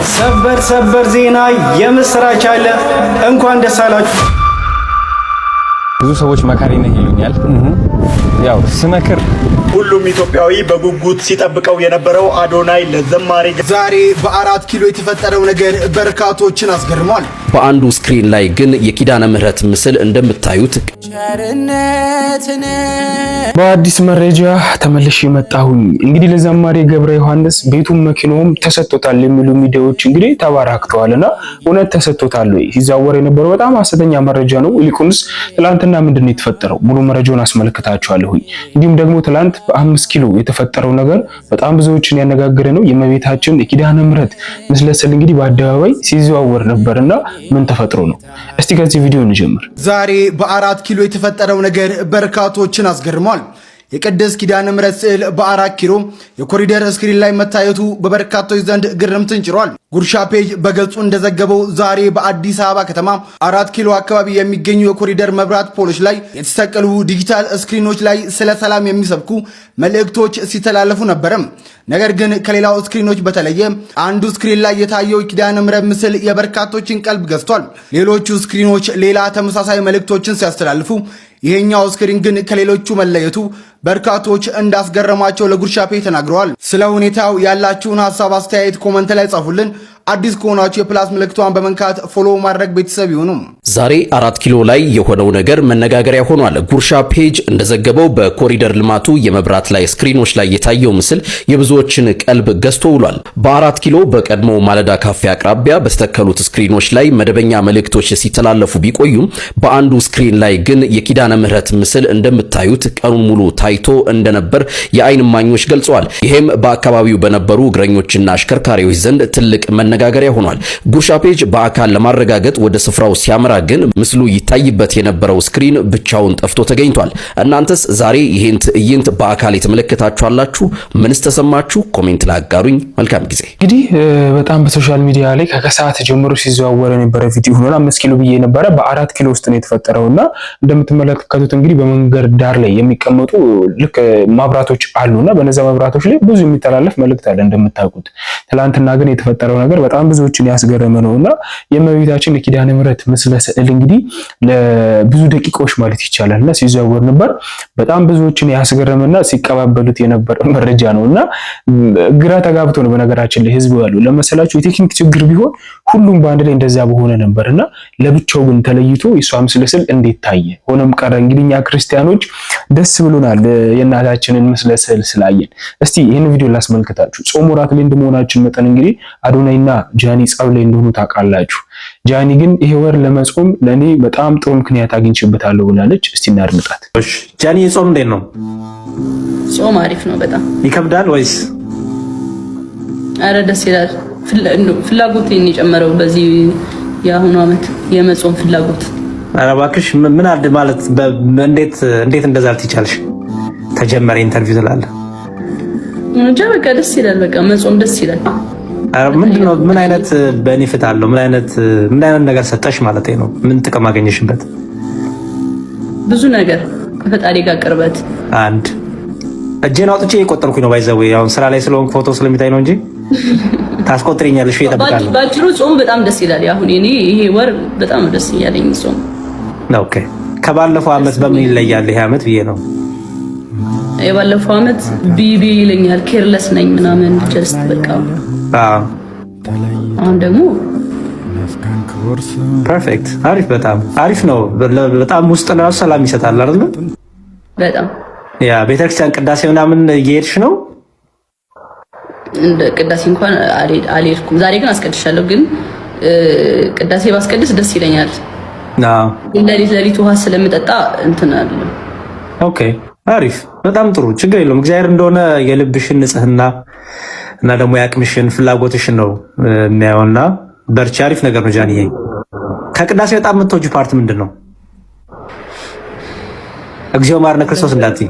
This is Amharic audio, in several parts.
ሰበር ሰበር ዜና የምስራች አለ። እንኳን ደስ አላችሁ። ብዙ ሰዎች መካሪ ነህ ይሉኛል። ያው ስመክር ሁሉም ኢትዮጵያዊ በጉጉት ሲጠብቀው የነበረው አዶናይ ለዘማሪ ዛሬ በ4 ኪሎ የተፈጠረው ነገር በርካቶችን አስገርሟል። በአንዱ ስክሪን ላይ ግን የኪዳነ ምህረት ምስል እንደምታዩት በአዲስ መረጃ ተመልሼ መጣሁኝ። እንግዲህ ለዘማሪ ገብረ ዮሐንስ ቤቱም መኪናውም ተሰጥቶታል የሚሉ ሚዲያዎች እንግዲህ ተባራክተዋልና እውነት ተሰጥቶታል ወይ? ሲዛወር የነበረው በጣም ሐሰተኛ መረጃ ነው። ይልቁንስ ትላንትና ምንድነው የተፈጠረው? ሙሉ መረጃውን አስመልክታችኋለሁ። እንዲሁም ደግሞ ትላንት በ5 ኪሎ የተፈጠረው ነገር በጣም ብዙዎችን ያነጋገረ ነው። የእመቤታችን የኪዳነ ምህረት ምስለ ስዕል እንግዲህ በአደባባይ ሲዘዋወር ነበርና ምን ተፈጥሮ ነው? እስቲ ከዚህ ቪዲዮ እንጀምር። ዛሬ በ4 ኪሎ የተፈጠረው ነገር በርካቶችን አስገርሟል። የቅድስት ኪዳነ ምህረት ስዕል በ4 ኪሎ የኮሪደር ስክሪን ላይ መታየቱ በበርካቶች ዘንድ ግርምትን ጭሯል። ጉርሻ ፔጅ በገጹ እንደዘገበው ዛሬ በአዲስ አበባ ከተማ 4 ኪሎ አካባቢ የሚገኙ የኮሪደር መብራት ፖሎች ላይ የተሰቀሉ ዲጂታል ስክሪኖች ላይ ስለ ሰላም የሚሰብኩ መልእክቶች ሲተላለፉ ነበረም። ነገር ግን ከሌላው ስክሪኖች በተለየ አንዱ ስክሪን ላይ የታየው ኪዳነ ምህረት ምስል የበርካቶችን ቀልብ ገዝቷል። ሌሎቹ ስክሪኖች ሌላ ተመሳሳይ መልእክቶችን ሲያስተላልፉ ይሄኛው ስክሪን ግን ከሌሎቹ መለየቱ በርካቶች እንዳስገረማቸው ለጉርሻ ፔጅ ተናግረዋል። ስለ ሁኔታው ያላችሁን ሐሳብ አስተያየት ኮመንት ላይ ጻፉልን። አዲስ ከሆናችሁ የፕላስ ምልክቷን በመንካት ፎሎ ማድረግ ቤተሰብ ይሁኑ። ዛሬ 4 ኪሎ ላይ የሆነው ነገር መነጋገሪያ ሆኗል። ጉርሻ ፔጅ እንደዘገበው በኮሪደር ልማቱ የመብራት ላይ ስክሪኖች ላይ የታየው ምስል የብዙዎችን ቀልብ ገዝቶ ውሏል። በ4 ኪሎ በቀድሞ ማለዳ ካፌ አቅራቢያ በተተከሉት ስክሪኖች ላይ መደበኛ መልእክቶች ሲተላለፉ ቢቆዩም በአንዱ ስክሪን ላይ ግን የኪዳነ ምህረት ምስል እንደምታዩት ቀኑን ሙሉ ታይቶ እንደነበር የአይን እማኞች ገልጸዋል። ይሄም በአካባቢው በነበሩ እግረኞችና አሽከርካሪዎች ዘንድ ትልቅ መነጋገሪያ ሆኗል። ጉርሻ ፔጅ በአካል ለማረጋገጥ ወደ ስፍራው ሲያመራ ግን ምስሉ ይታይበት የነበረው ስክሪን ብቻውን ጠፍቶ ተገኝቷል። እናንተስ ዛሬ ይሄን ትዕይንት በአካል የተመለከታችሁ አላችሁ? ምንስ ተሰማችሁ? ኮሜንት ላይ አጋሩኝ። መልካም ጊዜ። እንግዲህ በጣም በሶሻል ሚዲያ ላይ ከከሰዓት ጀምሮ ሲዘዋወር የነበረ ቪዲዮ ሆኖ 5 ኪሎ ብዬ ነበረ። በ4 ኪሎ ውስጥ ነው የተፈጠረውና እንደምትመለከቱት እንግዲህ በመንገድ ዳር ላይ የሚቀመጡ ልክ መብራቶች አሉና በነዛ መብራቶች ላይ ብዙ የሚተላለፍ መልእክት አለ እንደምታውቁት። ትላንትና ግን የተፈጠረው ነገር በጣም ብዙዎችን ያስገረመ ነውና የእመቤታችን የኪዳነ ምህረት ምስለ ስዕል እንግዲህ ለብዙ ደቂቃዎች ማለት ይቻላልና ሲዘዋወር ነበር። በጣም ብዙዎችን ያስገረመና ሲቀባበሉት የነበረ መረጃ ነውና ግራ ተጋብቶ ነው በነገራችን ላይ ህዝቡ ያለው። ለመሰላችሁ የቴክኒክ ችግር ቢሆን ሁሉም በአንድ ላይ እንደዛ በሆነ ነበርና ለብቻው ግን ተለይቶ የሷ ምስለ ስዕል እንዴት ታየ? ሆነም ቀረ። እንግዲህ እኛ ክርስቲያኖች ደስ ብሎናል የእናታችንን ምስለ ስዕል ስላየን። እስቲ ይህን ቪዲዮ ላስመልክታችሁ። ጾም ወራት ላይ እንደመሆናችን መጠን እንግዲህ አዶናይና ጃኒ ጸብ ላይ እንደሆኑ ታውቃላችሁ። ጃኒ ግን ይሄ ወር ለመጾም ለኔ በጣም ጥሩ ምክንያት አግኝቼበታለሁ ብላለች። እስቲ እናድምጣት። እሺ ጃኒ ጾም እንዴት ነው? ጾም አሪፍ ነው። በጣም ይከብዳል ወይስ? አረ ደስ ይላል። ፍላጎቴን የጨመረው በዚህ የአሁኑ ዓመት የመጾም ፍላጎት። አረ እባክሽ ምን አድ ማለት እንዴት እንደዛ ልትቻልሽ? ተጀመረ ኢንተርቪው ትላለህ እንጃ። በቃ ደስ ይላል። በቃ መጾም ደስ ይላል። ምንድነው? ምን አይነት ቤኔፊት አለው? ምን አይነት ነገር ሰጠሽ ማለት ነው? ምን ጥቅም አገኘሽበት? ብዙ ነገር ከፈጣሪ ጋር ቅርበት። አንድ እጄን አውጥቼ እየቆጠርኩኝ ነው። ባይዘው አሁን ስራ ላይ ስለሆንኩ ፎቶ ስለሚታይ ነው እንጂ ታስቆጥሪኛለሽ። እየጠብቃለሁ። ባጭሩ ጾም በጣም ደስ ይላል። አሁን ይሄ ወር በጣም ደስ ያለኝ ጾም። ኦኬ። ከባለፈው አመት በምን ይለያል ይሄ አመት ብዬ ነው። የባለፈው አመት ቢቢ ይለኛል፣ ኬርለስ ነኝ ምናምን ጀስት በቃ። አሁን ደግሞ ፐርፌክት። አሪፍ፣ በጣም አሪፍ ነው። በጣም ውስጥ ነው ሰላም ይሰጣል አይደል? በጣም ያ ቤተክርስቲያን ቅዳሴ ምናምን እየሄድሽ ነው? እንደ ቅዳሴ እንኳን አልሄድኩም። ዛሬ ግን አስቀድሻለሁ። ግን ቅዳሴ ባስቀድስ ደስ ይለኛል። ለሊት ውሃ ስለምጠጣ እንትን አለ። ኦኬ አሪፍ፣ በጣም ጥሩ። ችግር የለውም። እግዚአብሔር እንደሆነ የልብሽን ንጽህና እና ደግሞ የአቅምሽን ፍላጎትሽን ነው የሚያየውና በርቺ። አሪፍ ነገር ነው ጃኒ። ከቅዳሴ በጣም የምትወጂው ፓርት ምንድን ነው? እግዚኦ ማርነ ክርስቶስ እንዳትዪ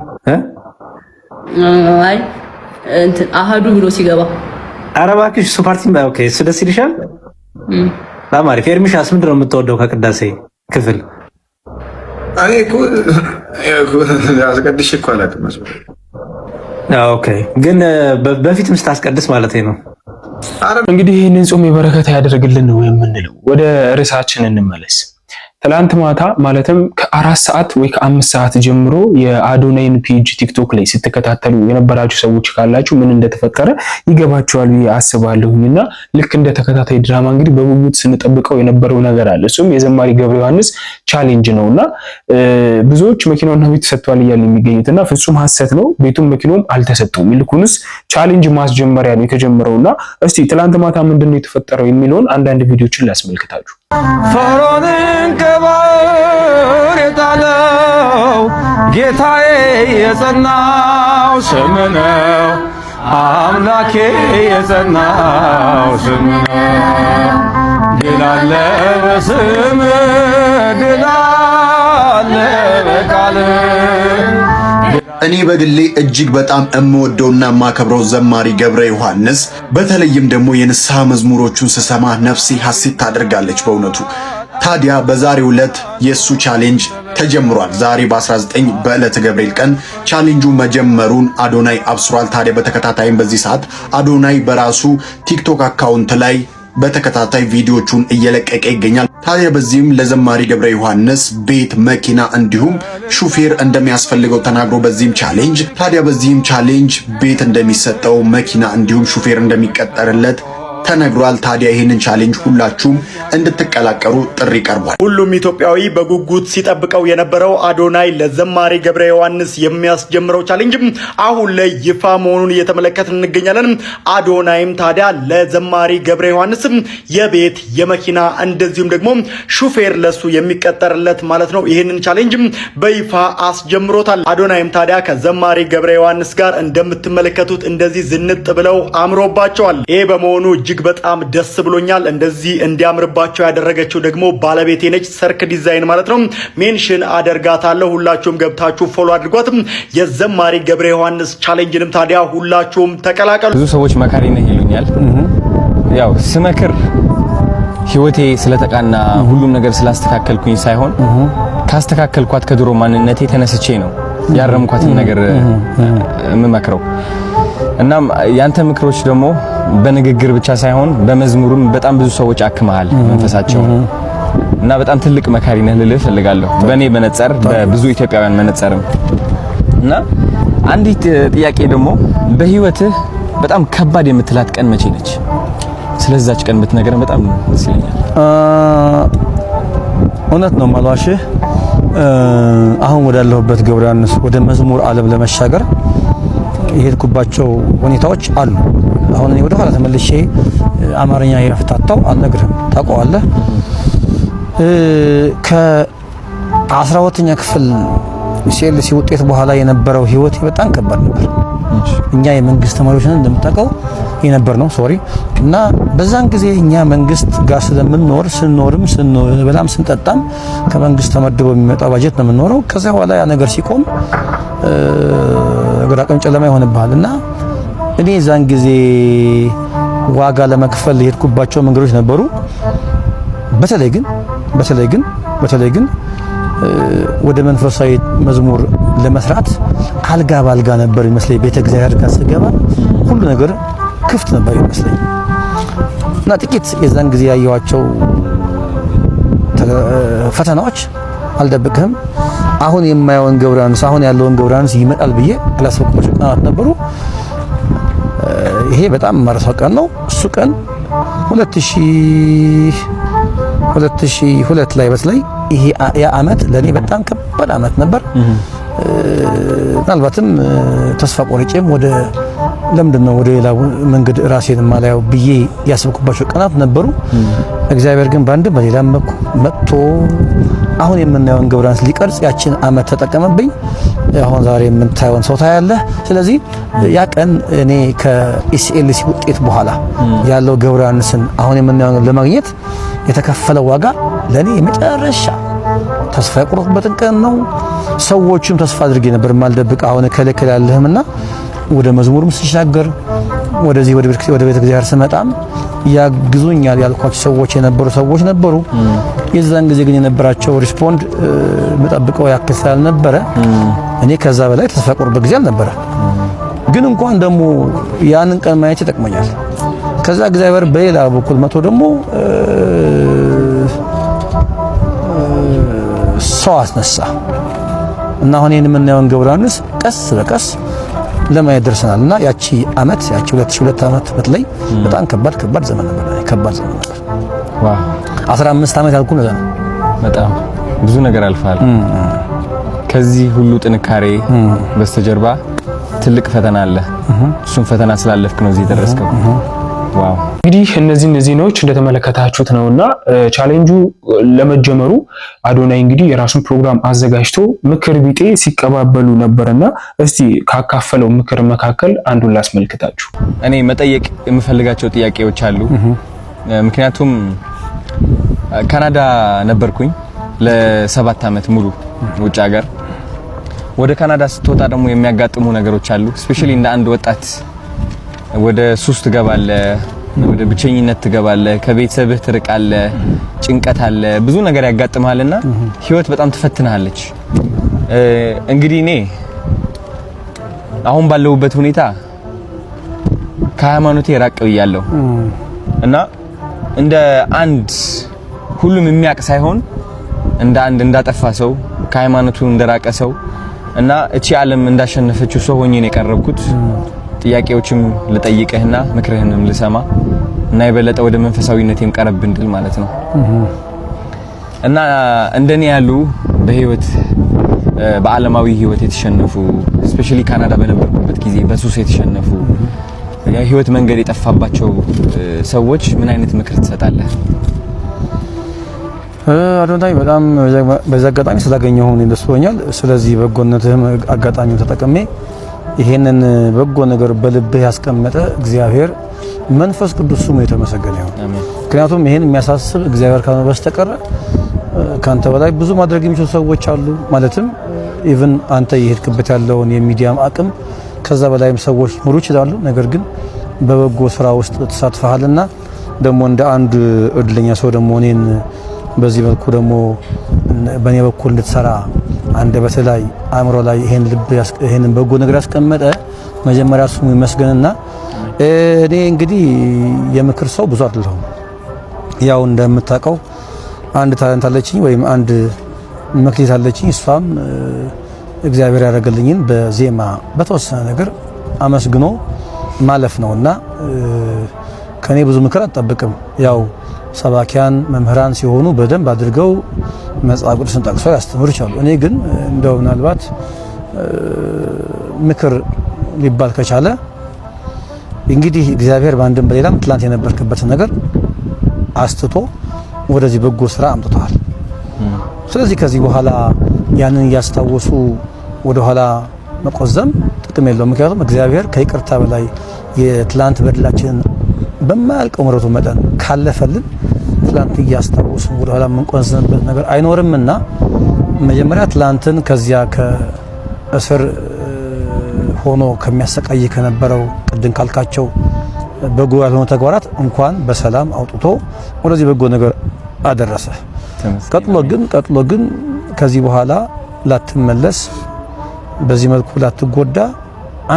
አይ እንትን አሃዱ ብሎ ሲገባ። ኧረ እባክሽ እሱ ፓርቲ ኦኬ፣ እሱ ደስ ይልሻል? በጣም አሪፍ። ኤርሚሻስ ምንድን ነው የምትወደው ከቅዳሴ ክፍል? እኔ እኮ አስቀድሼ እኮ አላውቅም። ኦኬ፣ ግን በፊትም ስታስቀድስ ማለት ነው? እንግዲህ ይህንን ጾም የበረከት ያደርግልን ነው የምንለው። ወደ ርዕሳችን እንመለስ። ትላንት ማታ ማለትም ከ4 ሰዓት ወይ ከ5 ሰዓት ጀምሮ የአዶናይን ፔጅ ቲክቶክ ላይ ስትከታተሉ የነበራችሁ ሰዎች ካላችሁ ምን እንደተፈጠረ ይገባችኋል ብዬ አስባለሁና ልክ እንደ ተከታታይ ድራማ እንግዲህ በጉጉት ስንጠብቀው የነበረው ነገር አለ። እሱም የዘማሪ ገብረ ዮሐንስ ቻሌንጅ ነውና ብዙዎች መኪናውና ቤቱ ተሰጥቷል እያሉ የሚገኙትና ፍጹም ሐሰት ነው። ቤቱም መኪናውም አልተሰጠውም። ይልቁንስ ቻሌንጅ ማስጀመሪያ ነው የተጀመረውና እስቲ ትላንት ማታ ምንድነው የተፈጠረው የሚለውን አንዳንድ ቪዲዮችን ላስመልክታችሁ። ፈርዖንን ከባሕር የጣለው ጌታዬ የጸናው ስም ነው። አምላኬ የጸናው ስም ነው። ድል አለ በስም ድል አለ በቃል። እኔ በግሌ እጅግ በጣም እምወደውና የማከብረው ዘማሪ ገብረ ዮሐንስ በተለይም ደግሞ የንስሐ መዝሙሮቹን ስሰማ ነፍሴ ሐሴት ታደርጋለች በእውነቱ። ታዲያ በዛሬው ዕለት የሱ ቻሌንጅ ተጀምሯል። ዛሬ በ19 በዕለተ ገብርኤል ቀን ቻሌንጁ መጀመሩን አዶናይ አብስሯል። ታዲያ በተከታታይም በዚህ ሰዓት አዶናይ በራሱ ቲክቶክ አካውንት ላይ በተከታታይ ቪዲዮቹን እየለቀቀ ይገኛል። ታዲያ በዚህም ለዘማሪ ገብረ ዮሐንስ ቤት፣ መኪና እንዲሁም ሹፌር እንደሚያስፈልገው ተናግሮ በዚህም ቻሌንጅ ቤት እንደሚሰጠው፣ መኪና እንዲሁም ሹፌር እንደሚቀጠርለት ተነግሯል። ታዲያ ይህንን ቻሌንጅ ሁላችሁም እንድትቀላቀሉ ጥሪ ቀርቧል። ሁሉም ኢትዮጵያዊ በጉጉት ሲጠብቀው የነበረው አዶናይ ለዘማሪ ገብረ ዮሐንስ የሚያስጀምረው ቻሌንጅ አሁን ላይ ይፋ መሆኑን እየተመለከትን እንገኛለን። አዶናይም ታዲያ ለዘማሪ ገብረ ዮሐንስ የቤት የመኪና እንደዚሁም ደግሞ ሹፌር ለሱ የሚቀጠርለት ማለት ነው ይህንን ቻሌንጅ በይፋ አስጀምሮታል። አዶናይም ታዲያ ከዘማሪ ገብረ ዮሐንስ ጋር እንደምትመለከቱት እንደዚህ ዝንጥ ብለው አምሮባቸዋል። ይሄ በመሆኑ እጅግ በጣም ደስ ብሎኛል። እንደዚህ እንዲያምርባቸው ያደረገችው ደግሞ ባለቤቴ ነች፣ ሰርክ ዲዛይን ማለት ነው። ሜንሽን አደርጋታለሁ። ሁላችሁም ገብታችሁ ፎሎ አድርጓት። የዘማሪ ገብረ ዮሐንስ ቻሌንጅንም ታዲያ ሁላችሁም ተቀላቀሉ። ብዙ ሰዎች መካሪ ነህ ይሉኛል። ያው ስመክር ህይወቴ ስለተቃና ሁሉም ነገር ስላስተካከልኩኝ ሳይሆን ካስተካከልኳት ከድሮ ማንነቴ ተነስቼ ነው ያረምኳትን ነገር የምመክረው። እናም ያንተ ምክሮች ደግሞ በንግግር ብቻ ሳይሆን በመዝሙሩም በጣም ብዙ ሰዎች አክመሃል መንፈሳቸው እና በጣም ትልቅ መካሪ ነህ ልልህ ፈልጋለሁ። በእኔ መነጽር በብዙ ኢትዮጵያውያን መነጽርም እና አንዲት ጥያቄ ደግሞ በህይወትህ በጣም ከባድ የምትላት ቀን መቼ ነች? ስለዛች ቀን ብትነግረን በጣም ደስ ይለኛል። እውነት ነው ማለዋሽህ አሁን ወዳለሁበት ገብረ ዮሐንስ ወደ መዝሙር ዓለም ለመሻገር የሄድኩባቸው ሁኔታዎች አሉ። አሁን እኔ ወደ ኋላ ተመልሼ አማርኛ የፍታታው አልነግርህም፣ ታውቀዋለህ። ከ12ኛ ክፍል ሲኤልሲ ውጤት በኋላ የነበረው ህይወት በጣም ከባድ ነበር። እኛ የመንግስት ተማሪዎች ነን እንደምታውቀው የነበር ነው እና በዛን ጊዜ እኛ መንግስት ጋር ስለምንኖር ስንበላም ስንጠጣም ከመንግስት ተመድቦ የሚመጣው ባጀት ነው የምንኖረው። ከዛ በኋላ ያ ነገር ሲቆም ግራ ቀኝ ጨለማ ይሆንብሃል እና እኔ ዛን ጊዜ ዋጋ ለመክፈል የሄድኩባቸው መንገዶች ነበሩ። በተለይ ግን ወደ መንፈሳዊ መዝሙር ለመስራት አልጋ ባልጋ ነበር ይመስለኝ። ቤተ እግዚአብሔር ጋር ስገባ ሁሉ ነገር ክፍት ነበር ይመስለኝ እና ጥቂት የዛን ጊዜ ያየኋቸው ፈተናዎች አልደብቅህም አሁን የማየውን ገብረ ዮሐንስ አሁን ያለውን ገብረ ዮሐንስ ይመጣል ብዬ አላሰብኳቸው ቀናት ነበሩ። ይሄ በጣም ማረሳው ቀን ነው። እሱ ቀን 2002 ላይ በስላይ ይሄ ያ አመት ለኔ በጣም ከባድ አመት ነበር። ምናልባትም ተስፋ ቆርጬም ለምንድነው ወደ ሌላ መንገድ ራሴን ማላየው ብዬ ያሰብኩባቸው ቀናት ነበሩ። እግዚአብሔር ግን ባንድ በሌላም መጥቶ አሁን የምናየውን ገብረ ዮሐንስ ሊቀርጽ ያችን አመት ተጠቀመብኝ። አሁን ዛሬ የምታየውን ሰው ታያለህ። ስለዚህ ያ ቀን እኔ ከኢሲኤልሲ ውጤት በኋላ ያለው ገብረ ዮሐንስን አሁን የምናየውን ለማግኘት የተከፈለው ዋጋ ለኔ የመጨረሻ ተስፋ የቆረጥኩበትን ቀን ነው። ሰዎችም ተስፋ አድርጌ ነበር ማልደብቅ አሁን ከለከለ ያለህምና ወደ መዝሙርም ስሻገር ወደዚህ ወደ ቤተ እግዚአብሔር ስመጣም ያግዙኛል ያልኳቸው ሰዎች ሰዎች ነበሩ። የዛን ጊዜ ግን የነበራቸው ሪስፖንድ መጠብቀው ያክል ስላልነበረ እኔ ከዛ በላይ ተስፋ ቆርጬ ጊዜ አልነበረ። ግን እንኳን ደግሞ ያንን ቀን ማየት ይጠቅመኛል። ከዛ እግዚአብሔር በሌላ በኩል መቶ ደግሞ ሰው አስነሳ እና አሁን ይሄን የምናየውን ገብረ ዮሐንስ ቀስ በቀስ ለማየት ደርሰናልና ያቺ 2002 ዓመት በተለይ በጣም ከባድ ዘመን ነበር። ዋው 15 ዓመት ያልኩ ነው። በጣም ብዙ ነገር አልፋል። ከዚህ ሁሉ ጥንካሬ በስተጀርባ ትልቅ ፈተና አለ። እሱን ፈተና ስላለፍክ ነው እዚህ ደረስከው። ዋው እንግዲህ እነዚህ ዜናዎች እንደተመለከታችሁት ነውና ቻሌንጁ ለመጀመሩ አዶናይ እንግዲህ የራሱን ፕሮግራም አዘጋጅቶ ምክር ቢጤ ሲቀባበሉ ነበርና እስቲ ካካፈለው ምክር መካከል አንዱን ላስመልክታችሁ። እኔ መጠየቅ የምፈልጋቸው ጥያቄዎች አሉ። ምክንያቱም ካናዳ ነበርኩኝ ለ7 ዓመት ሙሉ ውጭ ሀገር። ወደ ካናዳ ስትወጣ ደግሞ የሚያጋጥሙ ነገሮች አሉ። ስፔሻሊ እንደ አንድ ወጣት ወደ ሱስ ትገባለህ፣ ወደ ብቸኝነት ትገባለህ፣ ከቤተሰብህ ትርቃለህ፣ ጭንቀት አለ፣ ብዙ ነገር ያጋጥማልና ህይወት በጣም ትፈትናለች። እንግዲህ እኔ አሁን ባለሁበት ሁኔታ ከሃይማኖቴ ራቅ ብያለሁ እና እንደ አንድ ሁሉም የሚያቅ ሳይሆን እንደ አንድ እንዳጠፋ ሰው ከሃይማኖቱ እንደራቀ ሰው እና እቺ ዓለም እንዳሸነፈችው ሰው ሆኜ ነው የቀረብኩት። ጥያቄዎችም ልጠይቅህና ምክርህንም ልሰማ እና የበለጠ ወደ መንፈሳዊነቴም ቀረብ እንድል ማለት ነው። እና እንደኔ ያሉ በህይወት በዓለማዊ ህይወት የተሸነፉ ስፔሻሊ ካናዳ በነበርኩበት ጊዜ በሱስ የተሸነፉ የህይወት መንገድ የጠፋባቸው ሰዎች ምን አይነት ምክር ትሰጣለህ? አዶናይ በጣም በዛ አጋጣሚ ስላገኘሁ እኔ ደስ ብሎኛል። ስለዚህ በጎነትህም አጋጣሚውን ተጠቅሜ ይሄንን በጎ ነገር በልብህ ያስቀመጠ እግዚአብሔር መንፈስ ቅዱስ ስሙ የተመሰገነ ይሁን። ምክንያቱም ይሄን የሚያሳስብ እግዚአብሔር ካልሆነ በስተቀር ካንተ በላይ ብዙ ማድረግ የሚችሉ ሰዎች አሉ። ማለትም ኢቭን አንተ የሄድክበት ያለውን የሚዲያም አቅም ከዛ በላይም ሰዎች ሊኖሩ ይችላሉ። ነገር ግን በበጎ ስራ ውስጥ ተሳትፈሃልና ደግሞ እንደ አንድ እድለኛ ሰው ደግሞ እኔን በዚህ መልኩ ደግሞ በኔ በኩል እንድትሰራ አንደበት ላይ አእምሮ ላይ ይሄን በጎ ነገር ያስቀመጠ መጀመሪያ ስሙ ይመስገንና እኔ እንግዲህ የምክር ሰው ብዙ አይደለሁም። ያው እንደምታውቀው አንድ ታለንት አለችኝ ወይም አንድ መክሊት አለችኝ። እሷም እግዚአብሔር ያደረገልኝን በዜማ በተወሰነ ነገር አመስግኖ ማለፍ ነውና ከኔ ብዙ ምክር አትጠብቅም። ያው ሰባኪያን መምህራን ሲሆኑ በደንብ አድርገው መጽሐፍ ቅዱስን ጠቅሰው ያስተምሩ ይችላሉ። እኔ ግን እንደው ምናልባት ምክር ሊባል ከቻለ እንግዲህ እግዚአብሔር በአንድም በሌላም ትላንት የነበርክበትን ነገር አስትቶ ወደዚህ በጎ ስራ አምጥቷል። ስለዚህ ከዚህ በኋላ ያንን እያስታወሱ ወደ ኋላ መቆዘም ጥቅም የለውም። ምክንያቱም እግዚአብሔር ከይቅርታ በላይ የትላንት በደላችንን በማያልቀው ምሕረቱ መጠን ካለፈልን ትላንት እያስታወሱ ወደ ኋላ የምንቆዘምበት ነገር አይኖርምና መጀመሪያ ትላንትን ከዚያ ከእስር ሆኖ ከሚያሰቃይ ከነበረው ቅድም ካልካቸው በጎ ያልሆኑ ተግባራት እንኳን በሰላም አውጥቶ ወደዚህ በጎ ነገር አደረሰ። ቀጥሎ ግን ከዚህ በኋላ ላትመለስ በዚህ መልኩ ላትጎዳ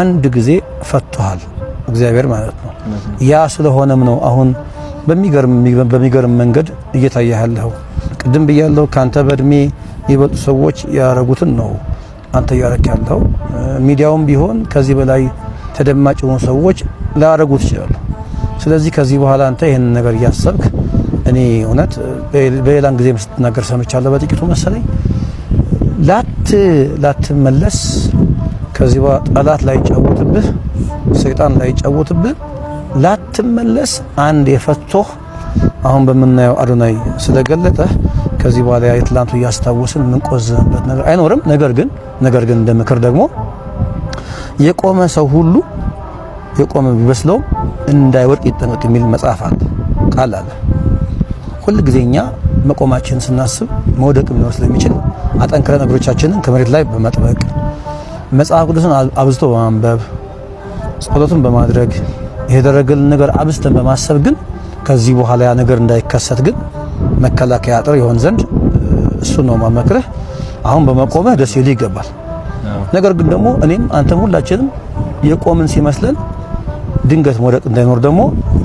አንድ ጊዜ ፈቷል እግዚአብሔር ማለት ነው። ያ ስለሆነም ነው አሁን በሚገርም መንገድ እየታየህ ያለው። ቅድም ብያለሁ ካንተ በእድሜ ይበልጡ ሰዎች ያረጉትን ነው አንተ ያረክ ያለው። ሚዲያውም ቢሆን ከዚህ በላይ ተደማጭ የሆኑ ሰዎች ላያረጉት ይችላሉ። ስለዚህ ከዚህ በኋላ አንተ ይሄን ነገር እያሰብክ እኔ እውነት በሌላን ጊዜ ስትናገር ሰምቻለሁ በጥቂቱ መሰለኝ ላትመለስ ከዚህ በኋላ ጠላት ላይ ጫወትብህ ሰይጣን ላይ ጫወትብህ ላትመለስ አንድ የፈቶህ አሁን በምናየው አዶናይ ስለገለጠ ከዚህ በኋላ የትላንቱ እያስታወስን የምንቆዝምበት ነገር አይኖርም። ነገር ግን እንደ ምክር ደግሞ የቆመ ሰው ሁሉ የቆመ ቢመስለው እንዳይወድቅ ይጠንቀቅ የሚል መጽሐፍ አለ፣ ቃል አለ። ሁል ጊዜኛ መቆማችንን ስናስብ መውደቅ ሊኖር ስለሚችል አጠንክረን እግሮቻችንን ከመሬት ላይ በመጥበቅ መጽሐፍ ቅዱስን አብዝቶ በማንበብ ጸሎትን በማድረግ የደረገልን ነገር አብዝተን በማሰብ ግን ከዚህ በኋላ ያ ነገር እንዳይከሰት ግን መከላከያ አጥር ይሆን ዘንድ እሱ ነው ማመክረህ። አሁን በመቆምህ ደስ ይልህ ይገባል። ነገር ግን ደግሞ እኔም አንተም ሁላችንም የቆምን ሲመስለን ድንገት መውደቅ እንዳይኖር ደግሞ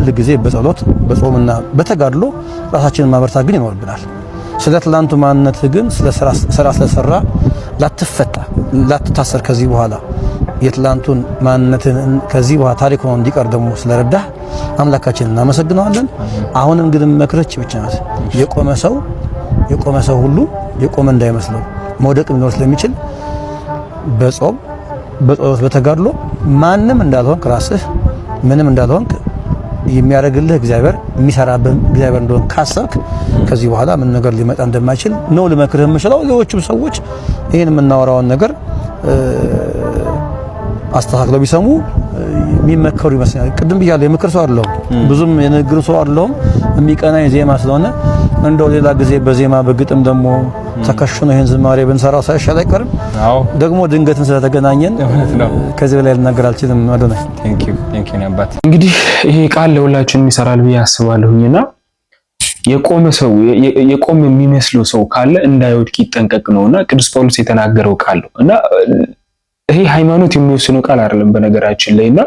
ለጊዜ በጸሎት በጾምና በተጋድሎ ራሳችንን ማበርታት ግን ይኖርብናል። ስለ ትላንቱ ማንነት ግን ስራ ስለሰራ ላትፈታ ላትታሰር ከዚህ በኋላ የትላንቱን ማንነትን ከዚህ በኋላ ታሪክ ሆኖ እንዲቀር ደግሞ ስለረዳህ አምላካችንን እናመሰግናለን። አሁንም ግን መክረች ብቻ ናት። የቆመ ሰው ሁሉ የቆመ እንዳይመስለው መውደቅ ሊኖር ስለሚችል በጾም በጸሎት በተጋድሎ ማንም እንዳልሆንክ ራስህ ምንም እንዳልሆንክ የሚያደርግልህ እግዚአብሔር የሚሰራብህ እግዚአብሔር እንደሆነ ካሰብክ ከዚህ በኋላ ምን ነገር ሊመጣ እንደማይችል ነው ልመክርህ የምችለው። ሌሎችም ሰዎች ይሄን የምናወራውን ነገር አስተካክለው ቢሰሙ የሚመከሩ ይመስላል። ቅድም ብያለሁ፣ የምክር ሰው አይደለሁም፣ ብዙም የንግግር ሰው አይደለሁም። የሚቀናኝ ዜማ ስለሆነ እንደው ሌላ ጊዜ በዜማ በግጥም ደግሞ ተከሽኖ ይሄን ዝማሬ ብንሰራው ሳይሻል አይቀርም። አዎ ደግሞ ድንገትን ስለተገናኘን ከዚህ በላይ ልናገር አልችልም። አዶናይ ቴንክ ዩ አባት። እንግዲህ ይሄ ቃል ለሁላችንም ይሰራል ብዬ አስባለሁኝና የቆመ የሚመስለው ሰው ካለ እንዳይወድቅ ይጠንቀቅ ነውና ቅዱስ ጳውሎስ የተናገረው ቃል ነው እና ይሄ ሃይማኖት የሚወስነው ቃል አይደለም በነገራችን ላይና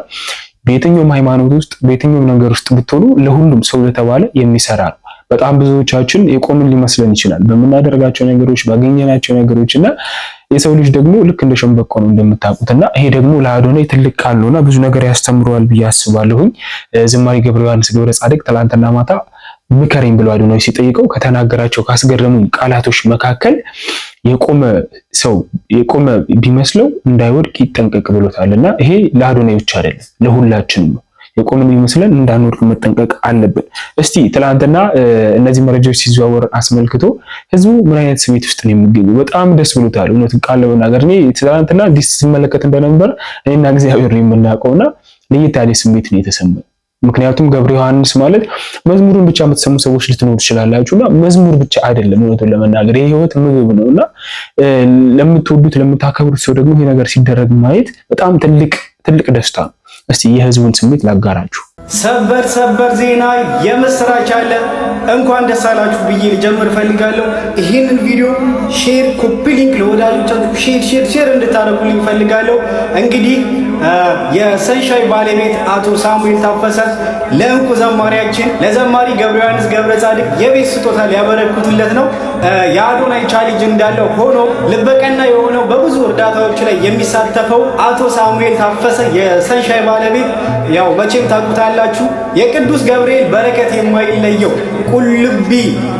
በየትኛውም ሃይማኖት ውስጥ በየትኛውም ነገር ውስጥ ብትሆኑ ለሁሉም ሰው የተባለ የሚሰራ ነው። በጣም ብዙዎቻችን የቆምን ሊመስለን ይችላል በመናደርጋቸው ነገሮች ባገኘናቸው ነገሮችና የሰው ልጅ ደግሞ ልክ እንደ ሸምበቆ ነው እንደምታውቁትና ይሄ ደግሞ ለአዶናይ ትልቅ ቃል ነውና ብዙ ነገር ያስተምረዋል ብዬ አስባለሁኝ። ዝማሬ ገብረ ዮሐንስ ገብረ ጻድቅ ትላንትና ማታ ምከረኝ ብሎ አዶናይ ሲጠይቀው ከተናገራቸው ካስገረሙኝ ቃላቶች መካከል የቆመ ቢመስለው እንዳይወድቅ ይጠንቀቅ ብሎታልና ይሄ ለአዶናይ ብቻ አይደለም ለሁላችንም ነው። የቆምን ቢመስለን እንዳንወድቅ መጠንቀቅ አለብን። እስቲ ትላንትና እነዚህ መረጃዎች ሲዘዋወር አስመልክቶ ህዝቡ ምን አይነት ስሜት ውስጥ ነው የሚገኘው? በጣም ደስ ብሎታል። እውነት ቃል ለመናገር እኔ ትላንትና ሲመለከት እንደነበር እኔና እግዚአብሔር የምናውቀውና ለየት ያለ ስሜት ነው የተሰማኝ። ምክንያቱም ገብረ ዮሐንስ ማለት መዝሙሩን ብቻ የምትሰሙ ሰዎች ልትኖሩ ትችላላችሁና መዝሙር ብቻ አይደለም እውነቱን ለመናገር የህይወት ምግብ ነውና ለምትወዱት ለምታከብሩት ሰው ደግሞ ይሄ ነገር ሲደረግ ማየት በጣም ትልቅ ደስታ ነው። እስቲ የህዝቡን ስሜት ላጋራችሁ። ሰበር ዜና የምስራች አለ። እንኳን ደስ አላችሁ ብዬ ልጀምር ፈልጋለሁ። ይህንን ቪዲዮ ሼር፣ ኮፒ ሊንክ ለወዳጆቻችሁ ሼር እንድታደርጉልኝ ፈልጋለሁ። እንግዲህ የሰንሻይ ባለቤት አቶ ሳሙኤል ታፈሰ ለእንቁ ዘማሪያችን ለዘማሪ ገብረ ዮሐንስ ገብረ ጻድቅ የቤት ስጦታ ሊያበረክቱለት ነው። የአዶናይ ቻሌንጅ እንዳለው ሆኖ ልበቀና የሆነው በብዙ እርዳታዎች ላይ የሚሳተፈው አቶ ሳሙኤል ታፈሰ የሰንሻይ ባለቤት ያው መቼም ታውቁታላችሁ የቅዱስ ገብርኤል በረከት የማይለየው ቁልቢ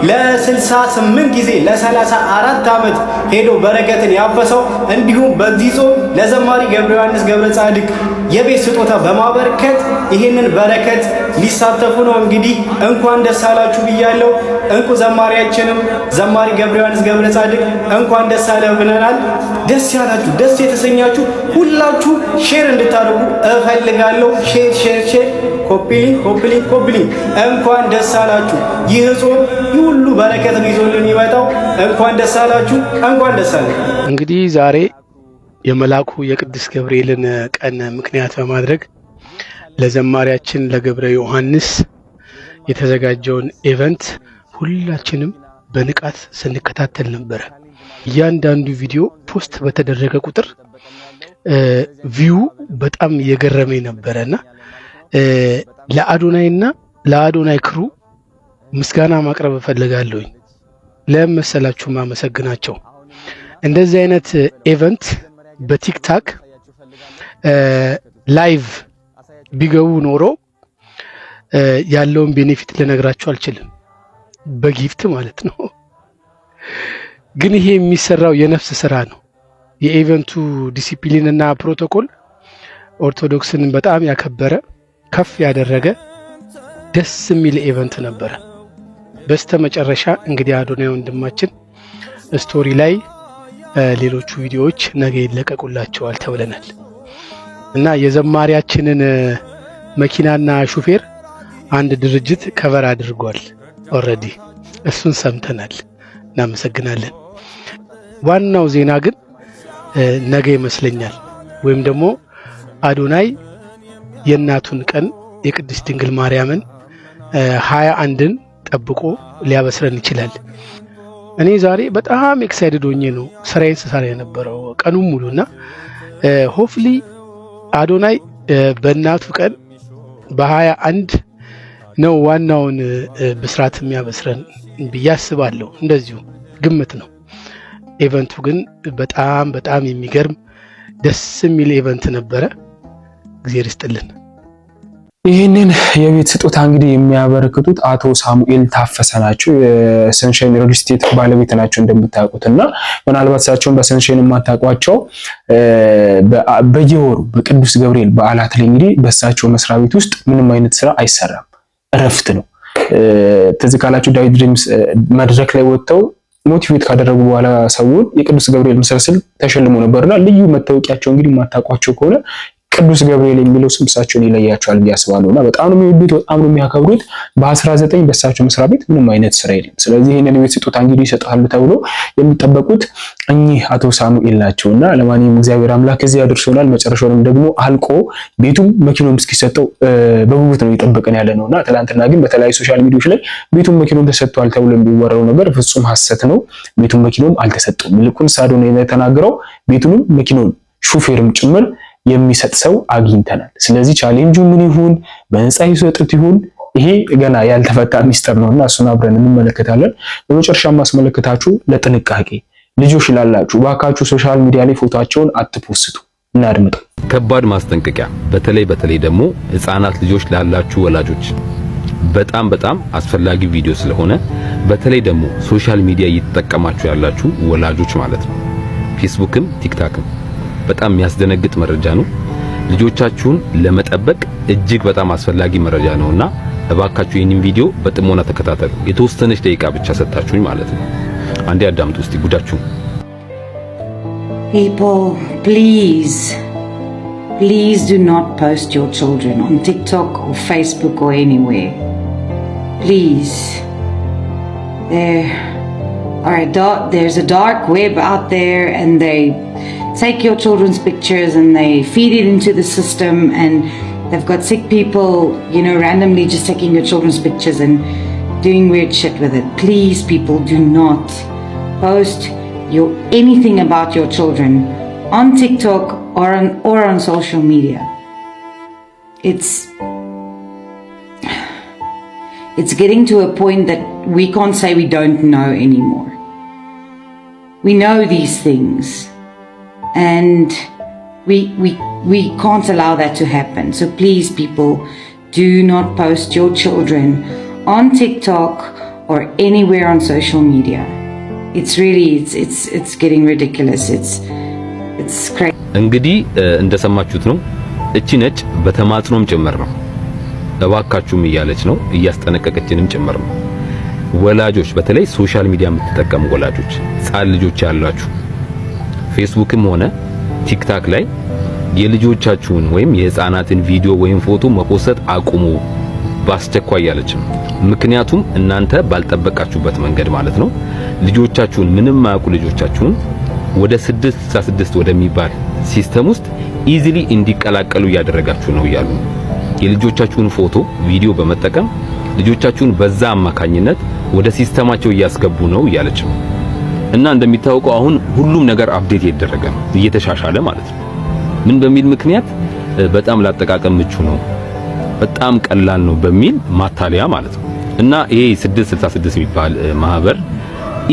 ለ68 ጊዜ ለ34 ዓመት ሄዶ በረከትን ያፈሰው እንዲሁም በዚህ ጾም ለዘማሪ ገብረ ዮሐንስ ገብረ ጻድቅ የቤት ስጦታ በማበረከት ይህንን በረከት ሊሳተፉ ነው። እንግዲህ እንኳን ደስ አላችሁ ብያለሁ። እንቁ ዘማሪያችንም ዘማሪ ገብረ ዮሐንስ ገብረ ጻድቅ እንኳን ደስ አለህ ብለናል። ደስ ያላችሁ ደስ የተሰኛችሁ ሁላችሁ ሼር እንድታደርጉ እፈልጋለሁ። ሼር ኮፒ ሊንክ እንኳን ደስ አላችሁ። ይህ ጾም ሁሉ በረከት ይዞልን ይመጣው። እንኳን ደስ አላችሁ፣ እንኳን ደስ አለ። እንግዲህ ዛሬ የመልአኩ የቅዱስ ገብርኤልን ቀን ምክንያት በማድረግ ለዘማሪያችን ለገብረ ዮሐንስ የተዘጋጀውን ኢቨንት ሁላችንም በንቃት ስንከታተል ነበረ። እያንዳንዱ ቪዲዮ ፖስት በተደረገ ቁጥር ቪው በጣም እየገረመኝ ነበረና ለአዶናይ ክሩ ምስጋና ማቅረብ እፈልጋለሁኝ። ለምን መሰላችሁ ማመሰግናቸው? እንደዚህ አይነት ኢቨንት በቲክታክ ላይቭ ቢገቡ ኖሮ ያለውን ቤኔፊት ልነግራችሁ አልችልም፣ በጊፍት ማለት ነው። ግን ይሄ የሚሰራው የነፍስ ስራ ነው። የኢቨንቱ ዲሲፕሊን እና ፕሮቶኮል ኦርቶዶክስን በጣም ያከበረ ከፍ ያደረገ ደስ የሚል ኢቨንት ነበረ። በስተመጨረሻ እንግዲህ አዶናይ ወንድማችን ስቶሪ ላይ ሌሎቹ ቪዲዮዎች ነገ ይለቀቁላቸዋል ተብለናል እና የዘማሪያችንን መኪናና ሹፌር አንድ ድርጅት ከቨር አድርጓል። ኦልሬዲ እሱን ሰምተናል። እናመሰግናለን። ዋናው ዜና ግን ነገ ይመስለኛል ወይም ደግሞ አዶናይ የእናቱን ቀን የቅድስት ድንግል ማርያምን 21ን ጠብቆ ሊያበስረን ይችላል። እኔ ዛሬ በጣም ኤክሳይትድ ሆኜ ነው ስራዬን ስሰራ የነበረው ቀኑን ሙሉና ሆፍሊ አዶናይ በእናቱ ቀን በ21 ነው ዋናውን ብስራት የሚያበስረን ብዬ አስባለሁ። እንደዚሁ ግምት ነው። ኢቨንቱ ግን በጣም የሚገርም ደስ የሚል ኢቨንት ነበረ። እግዚአብሔር ይስጥልን። ይህንን የቤት ስጦታ እንግዲህ የሚያበረክቱት አቶ ሳሙኤል ታፈሰ ናቸው። የሰንሻይን ሪል ስቴት ባለቤት ናቸው እንደምታውቁት እና ምናልባት እሳቸውን በሰንሻይን የማታውቋቸው በየወሩ በቅዱስ ገብርኤል በዓላት ላይ እንግዲህ በእሳቸው መስሪያ ቤት ውስጥ ምንም አይነት ስራ አይሰራም፣ እረፍት ነው። ትዝ ካላችሁ ዳዊት ድሪምስ መድረክ ላይ ወጥተው ሞቲቬት ካደረጉ በኋላ ሰውን የቅዱስ ገብርኤል መሰልሰል ተሸልሞ ነበርና ልዩ መታወቂያቸው እንግዲህ የማታውቋቸው ከሆነ ቅዱስ ገብርኤል የሚለው ስም እሳቸውን ይለያቸዋል ብዬ አስባለሁና በጣም ነው የሚወዱት፣ በጣም ነው የሚያከብሩት። በ19 በእሳቸው መስሪያ ቤት ምንም አይነት ስራ የለም። ስለዚህ ይሄንን የቤት ስጦታ እንግዲህ ይሰጣሉ ተብሎ የሚጠበቁት እኚህ አቶ ሳሙኤል ናቸውና ለማንኛውም እግዚአብሔር አምላክ እዚህ ያደርሶናል። መጨረሻውንም ደግሞ አልቆ ቤቱም መኪናውም እስኪሰጠው በጉጉት ነው እየጠበቀን ያለ ነውና ትናንትና ግን በተለያዩ ሶሻል ሚዲያዎች ላይ ቤቱም መኪናውም ተሰጥቷል ተብሎ የሚወራው ነገር ፍጹም ሐሰት ነው። ቤቱም መኪናውም አልተሰጠውም። ይልቁን ሳዶን የተናገረው ቤቱንም መኪናውም ሹፌርም ጭምር የሚሰጥ ሰው አግኝተናል። ስለዚህ ቻሌንጁ ምን ይሁን፣ በነፃ ይሰጡት ይሁን፣ ይሄ ገና ያልተፈታ ሚስጥር ነውና እሱን አብረን እንመለከታለን። በመጨረሻ ማስመለከታችሁ ለጥንቃቄ ልጆች ላላችሁ ባካችሁ ሶሻል ሚዲያ ላይ ፎቶአቸውን አትፖስቱ። እናድምጡ። ከባድ ማስጠንቀቂያ። በተለይ ደግሞ ህፃናት ልጆች ላላችሁ ወላጆች በጣም አስፈላጊ ቪዲዮ ስለሆነ በተለይ ደግሞ ሶሻል ሚዲያ እየተጠቀማችሁ ያላችሁ ወላጆች ማለት ነው፣ ፌስቡክም ቲክታክም በጣም የሚያስደነግጥ መረጃ ነው። ልጆቻችሁን ለመጠበቅ እጅግ በጣም አስፈላጊ መረጃ ነውና እባካችሁ ይህንን ቪዲዮ በጥሞና ተከታተሉ። የተወሰነች ደቂቃ ብቻ ሰጣችሁኝ ማለት ነው። አንዴ አዳምጡ እስቲ ጉዳችሁ። People, please do not post your children on TikTok or Facebook or anywhere. Please. There's a dark web out there, and they take your children's pictures and they feed it into the system, and they've got sick people, randomly just taking your children's pictures and doing weird shit with it. Please, people, do not post anything about your children on TikTok or on social media. It's getting to a point that we can't say we don't know anymore. We know these things. And we can't allow that to happen. So please, people, do not post your children on TikTok or anywhere on social media. It's really it's getting ridiculous. It's crazy. እንግዲህ እንደሰማችሁት ነው። እቺ ነጭ በተማጽኖም ጭምር ነው እባካችሁም እያለች ነው፣ እያስጠነቀቀችንም ጭምር ነው። ወላጆች በተለይ ሶሻል ሚዲያ የምትጠቀሙ ወላጆች ህፃን ልጆች ያላችሁ ፌስቡክም ሆነ ቲክታክ ላይ የልጆቻችሁን ወይም የህፃናትን ቪዲዮ ወይም ፎቶ መፖስት አቁሙ በአስቸኳይ ያለችም። ምክንያቱም እናንተ ባልጠበቃችሁበት መንገድ ማለት ነው ልጆቻችሁን ምንም ማያውቁ ልጆቻችሁን ወደ 666 ወደሚባል ሲስተም ውስጥ ኢዚሊ እንዲቀላቀሉ ያደረጋችሁ ነው እያሉ የልጆቻችሁን ፎቶ ቪዲዮ በመጠቀም ልጆቻችሁን በዛ አማካኝነት ወደ ሲስተማቸው እያስገቡ ነው እያለችም። እና እንደሚታወቀው አሁን ሁሉም ነገር አፕዴት እየተደረገ ነው እየተሻሻለ ማለት ነው። ምን በሚል ምክንያት በጣም ላጠቃቀም ምቹ ነው፣ በጣም ቀላል ነው በሚል ማታለያ ማለት ነው። እና ይሄ 666 የሚባል ማህበር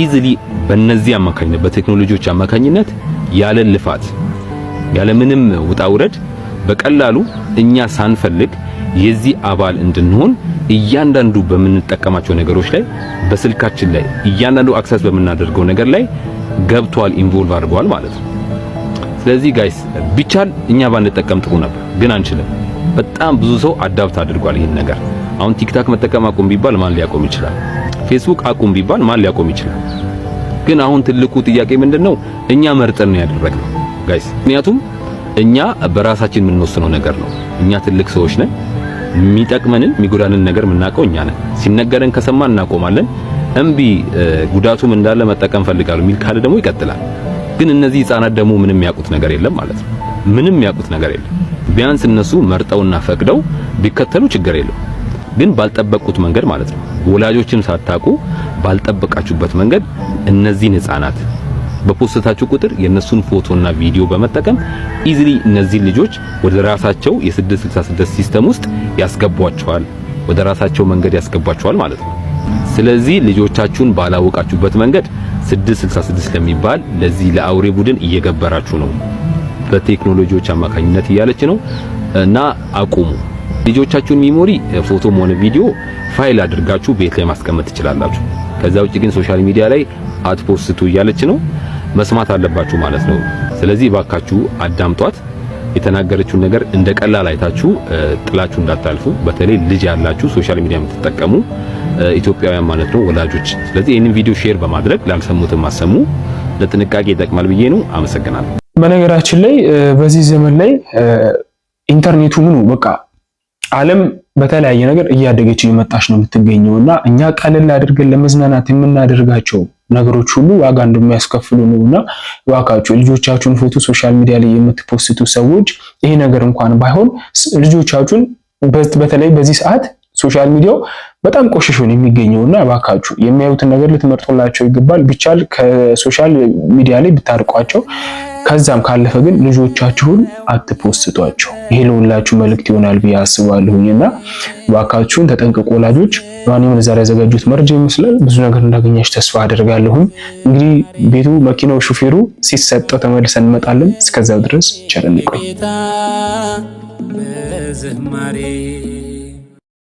ኢዚሊ በእነዚህ አማካኝነት በቴክኖሎጂዎች አማካኝነት ያለ ልፋት ያለ ምንም ውጣ ውረድ በቀላሉ እኛ ሳንፈልግ የዚህ አባል እንድንሆን እያንዳንዱ በምንጠቀማቸው ነገሮች ላይ በስልካችን ላይ እያንዳንዱ አክሰስ በምናደርገው ነገር ላይ ገብቷል፣ ኢንቮልቭ አድርጓል ማለት ነው። ስለዚህ ጋይስ ቢቻል እኛ ባንጠቀም ጥሩ ነበር፣ ግን አንችልም። በጣም ብዙ ሰው አዳፕት አድርጓል ይሄን ነገር። አሁን ቲክታክ መጠቀም አቁም ቢባል ማን ሊያቆም ይችላል? ፌስቡክ አቁም ቢባል ማን ሊያቆም ይችላል? ግን አሁን ትልቁ ጥያቄ ምንድነው? እኛ መርጠን ነው ያደረግነው ጋይስ። ምክንያቱም እኛ በራሳችን የምንወስነው ነገር ነው። እኛ ትልቅ ሰዎች ነን። የሚጠቅመንን የሚጎዳንን ነገር የምናውቀው እኛ ነን። ሲነገረን ከሰማን እናቆማለን። እምቢ ጉዳቱም እንዳለ መጠቀም ፈልጋለሁ የሚል ካለ ደግሞ ይቀጥላል። ግን እነዚህ ህፃናት ደግሞ ምንም የሚያውቁት ነገር የለም ማለት ነው። ምንም የሚያውቁት ነገር የለም። ቢያንስ እነሱ መርጠውና ፈቅደው ቢከተሉ ችግር የለው። ግን ባልጠበቁት መንገድ ማለት ነው። ወላጆችም ሳታውቁ ባልጠበቃችሁበት መንገድ እነዚህን ህፃናት በፖስታችሁ ቁጥር የነሱን ፎቶና ቪዲዮ በመጠቀም ኢዚሊ እነዚህ ልጆች ወደ ራሳቸው የ666 ሲስተም ውስጥ ያስገቧቸዋል፣ ወደ ራሳቸው መንገድ ያስገቧቸዋል ማለት ነው። ስለዚህ ልጆቻችሁን ባላወቃችሁበት መንገድ 666 ለሚባል ለዚህ ለአውሬ ቡድን እየገበራችሁ ነው። በቴክኖሎጂዎች አማካኝነት እያለች ነው እና አቁሙ። ልጆቻችሁን ሚሞሪ ፎቶም ሆነ ቪዲዮ ፋይል አድርጋችሁ ቤት ላይ ማስቀመጥ ትችላላችሁ። ከዛ ውጪ ግን ሶሻል ሚዲያ ላይ አትፖስቱ እያለች ነው። መስማት አለባችሁ ማለት ነው። ስለዚህ ባካችሁ አዳምጧት። የተናገረችውን ነገር እንደ ቀላል አይታችሁ ጥላችሁ እንዳታልፉ። በተለይ ልጅ ያላችሁ ሶሻል ሚዲያ የምትጠቀሙ ኢትዮጵያውያን ማለት ነው ወላጆች። ስለዚህ ይህንን ቪዲዮ ሼር በማድረግ ላልሰሙትም ማሰሙ ለጥንቃቄ ይጠቅማል ብዬ ነው። አመሰግናለሁ። በነገራችን ላይ በዚህ ዘመን ላይ ኢንተርኔቱ ምኑ በቃ ዓለም በተለያየ ነገር እያደገች እየመጣች ነው የምትገኘውና እኛ ቀለል አድርገን ለመዝናናት የምናደርጋቸው ነገሮች ሁሉ ዋጋ እንደሚያስከፍሉ ነውና ዋጋችሁ ልጆቻችሁን ፎቶ ሶሻል ሚዲያ ላይ የምትፖስቱ ሰዎች ይሄ ነገር እንኳን ባይሆን ልጆቻችሁን በተለይ በዚህ ሰዓት ሶሻል ሚዲያው በጣም ቆሽሾ ነው የሚገኘውና ዋጋችሁ የሚያዩትን ነገር ልትመርጡላቸው ይገባል። ቢቻል ከሶሻል ሚዲያ ላይ ብታርቋቸው፣ ከዛም ካለፈ ግን ልጆቻችሁን አትፖስቷቸው። ይሄ ለሁላችሁ መልእክት ይሆናል ብዬ አስባለሁኝና ዋጋችሁን ተጠንቀቁ ወላጆች። ማንኛውም ዛሬ ያዘጋጁት መረጃ ይመስላል። ብዙ ነገር እንዳገኛችሁ ተስፋ አደርጋለሁኝ። እንግዲህ ቤቱ መኪናው ሹፌሩ ሲሰጠው ተመልሰን እንመጣለን። እስከዛው ድረስ ቸር እንቆይ።